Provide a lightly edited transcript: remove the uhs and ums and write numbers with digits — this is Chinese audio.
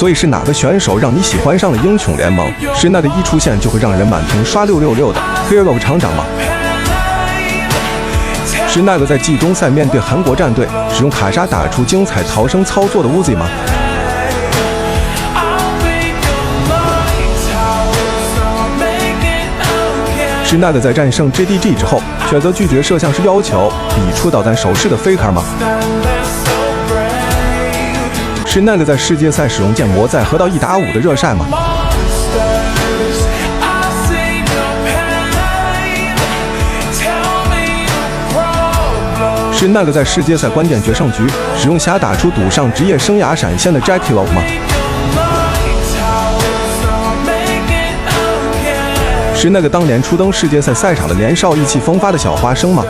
所以是哪个选手让你喜欢上了英雄联盟？是那个一出现就会让人满屏刷666的 Hero 厂长吗？是那个在季中赛面对韩国战队使用卡莎打出精彩逃生操作的 Uzi 吗？是那个在战胜 JDG 之后选择拒绝摄像师要求比出导弹手势的 Faker 吗？是那个在世界赛使用剑魔在河道1打5的热晒吗？是那个在世界赛关键决胜局使用侠打出赌上职业生涯闪现的 Jackie Love 吗？是那个当年初登世界赛赛场的年少意气风发的小花生吗？